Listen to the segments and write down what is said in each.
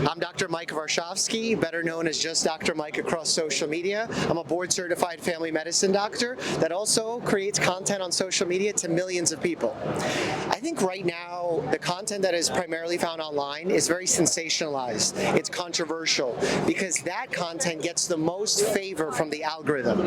I'm Dr. Mike Varshavsky, better known as just Dr. Mike across social media. I'm a board-certified family medicine doctor that also creates content on social media to millions of people. I think right now, the content that is primarily found online is very sensationalized. It's controversial because that content gets the most favor from the algorithm.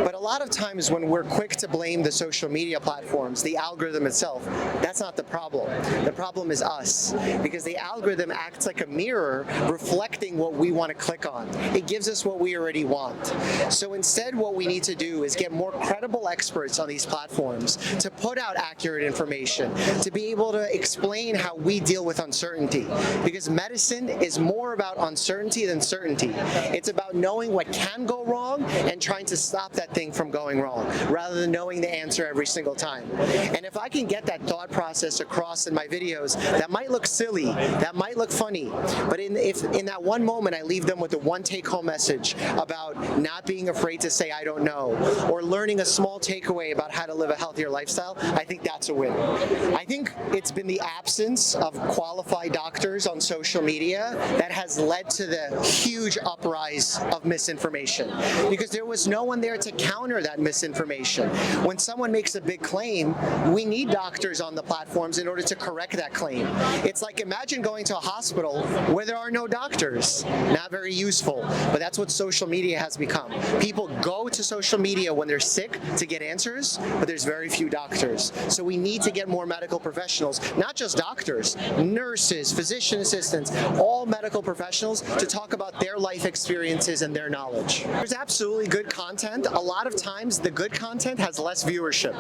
But a lot of times when we're quick to blame the social media platforms, the algorithm itself, that's not the problem. The problem is us, because the algorithm acts like a mirror reflecting what we want to click on. It gives us what we already want. So instead, what we need to do is get more credible experts on these platforms to put out accurate information, to be able to explain how we deal with uncertainty. Because medicine is more about uncertainty than certainty. It's about knowing what can go wrong and trying to stop that thing from going wrong, rather than knowing the answer every single time. And if I can get that thought process across in my videos, that might look silly, that might look funny, but if in that one moment I leave them with a one take-home message about not being afraid to say I don't know, or learning a small takeaway about how to live a healthier lifestyle, I think that's a win. I think it's been the absence of qualified doctors on social media that has led to the huge uprise of misinformation, because there was no one there to counter that misinformation. When someone makes a big claim, we need doctors on the platforms in order to correct that claim. It's like, imagine going to a hospital where there are no doctors. Not very useful, but that's what social media has become. People go to social media when they're sick to get answers, but there's very few doctors. So we need to get more medical professionals, not just doctors, nurses, physician assistants, all medical professionals, to talk about their life experiences and their knowledge. There's absolutely good content. A lot of times the good content has less viewership.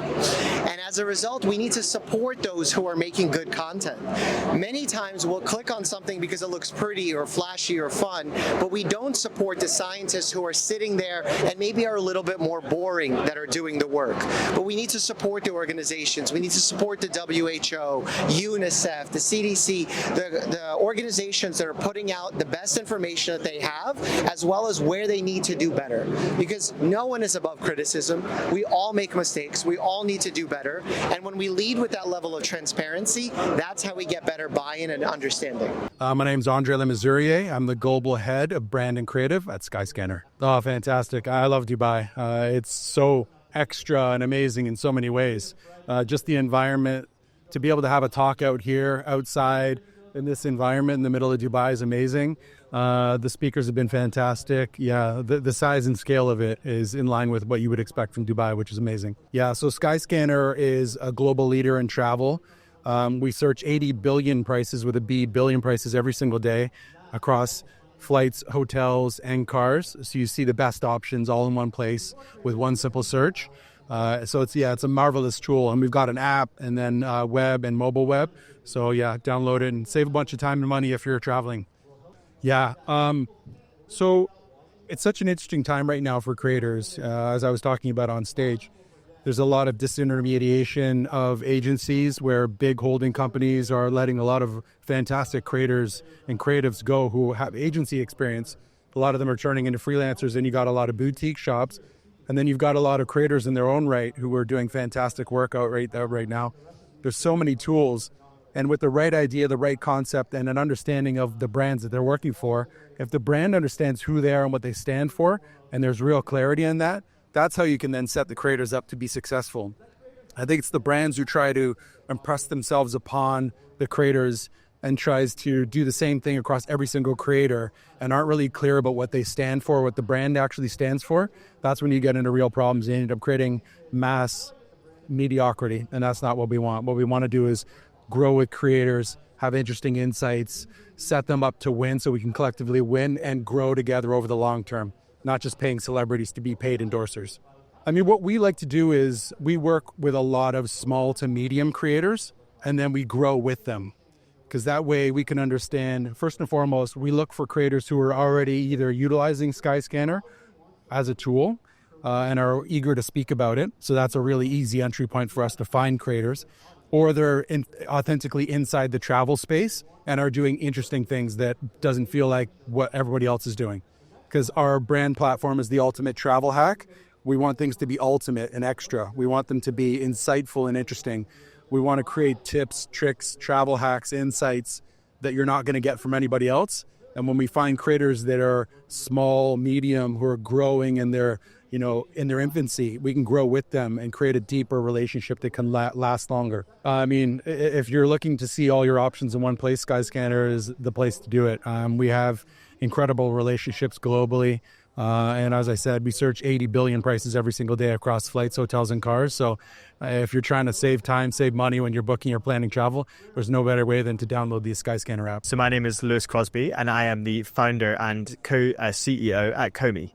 And as a result, we need to support those who are making good content. Many times we'll click on something because it looks pretty or flashy or fun, but we don't support the scientists who are sitting there and maybe are a little bit more boring that are doing the work. But we need to support the organizations. We need to support the WHO, UNICEF, the CDC, the organizations that are putting out the best information that they have, as well as where they need to do better. Because no one is above criticism. We all make mistakes. We all need to do better. And when we lead with that level of transparency, that's how we get better buy-in and understanding. My name's Andre Lemazurier. I'm the global head of brand and creative at Skyscanner. Oh, fantastic. I love Dubai. It's so extra and amazing in so many ways. Just the environment, to be able to have a talk out here, outside, in this environment in the middle of Dubai is amazing. The speakers have been fantastic. Yeah, the size and scale of it is in line with what you would expect from Dubai, which is amazing. Yeah, so Skyscanner is a global leader in travel. We search 80 billion prices with a B, billion prices every single day across flights, hotels, and cars. So you see the best options all in one place with one simple search. So it's a marvelous tool, and we've got an app and then web and mobile web. So yeah, download it and save a bunch of time and money if you're traveling. Yeah. So it's such an interesting time right now for creators, as I was talking about on stage. There's a lot of disintermediation of agencies where big holding companies are letting a lot of fantastic creators and creatives go who have agency experience. A lot of them are turning into freelancers, and you got a lot of boutique shops. And then you've got a lot of creators in their own right who are doing fantastic work out right now. There's so many tools. And with the right idea, the right concept, and an understanding of the brands that they're working for, if the brand understands who they are and what they stand for, and there's real clarity in that, that's how you can then set the creators up to be successful. I think it's the brands who try to impress themselves upon the creators and tries to do the same thing across every single creator and aren't really clear about what they stand for, what the brand actually stands for. That's when you get into real problems. You end up creating mass mediocrity, and that's not what we want. What we want to do is grow with creators, have interesting insights, set them up to win so we can collectively win and grow together over the long term, not just paying celebrities to be paid endorsers. I mean, what we like to do is we work with a lot of small to medium creators, and then we grow with them. Because that way we can understand, first and foremost, we look for creators who are already either utilizing Skyscanner as a tool and are eager to speak about it. So that's a really easy entry point for us to find creators. Or they're authentically inside the travel space and are doing interesting things that doesn't feel like what everybody else is doing. Because our brand platform is the ultimate travel hack. We want things to be ultimate and extra. We want them to be insightful and interesting. We want to create tips, tricks, travel hacks, insights that you're not going to get from anybody else, And when we find creators that are small, medium, who are growing in their, in their infancy, we can grow with them and create a deeper relationship that can last longer. I mean, if you're looking to see all your options in one place, Skyscanner is the place to do it. We have incredible relationships globally. And as I said, we search 80 billion prices every single day across flights, hotels, and cars. So if you're trying to save time, save money when you're booking or planning travel, there's no better way than to download the Skyscanner app. So my name is Lewis Crosby, and I am the founder and co-CEO at Comey.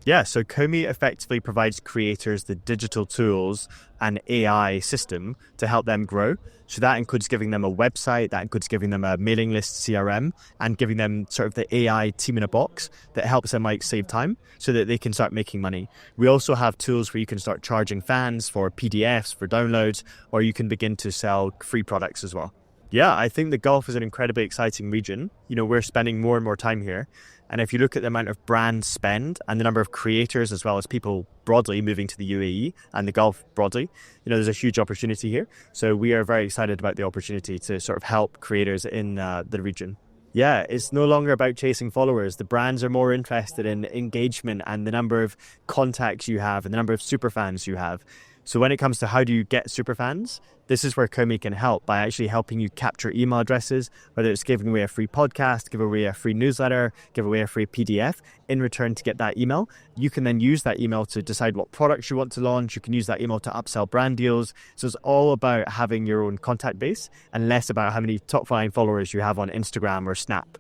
Yeah, so Comey effectively provides creators the digital tools and AI system to help them grow. So that includes giving them a website, that includes giving them a mailing list CRM, and giving them sort of the AI team in a box that helps them save time so that they can start making money. We also have tools where you can start charging fans for PDFs, for downloads, or you can begin to sell free products as well. Yeah, I think the Gulf is an incredibly exciting region. We're spending more and more time here. And if you look at the amount of brand spend and the number of creators as well as people broadly moving to the UAE and the Gulf broadly, there's a huge opportunity here. So we are very excited about the opportunity to sort of help creators in the region. Yeah, it's no longer about chasing followers. The brands are more interested in engagement and the number of contacts you have and the number of superfans you have. So when it comes to how do you get superfans, this is where Comey can help by actually helping you capture email addresses, whether it's giving away a free podcast, give away a free newsletter, give away a free PDF in return to get that email. You can then use that email to decide what products you want to launch. You can use that email to upsell brand deals. So it's all about having your own contact base and less about how many top 5 followers you have on Instagram or Snap.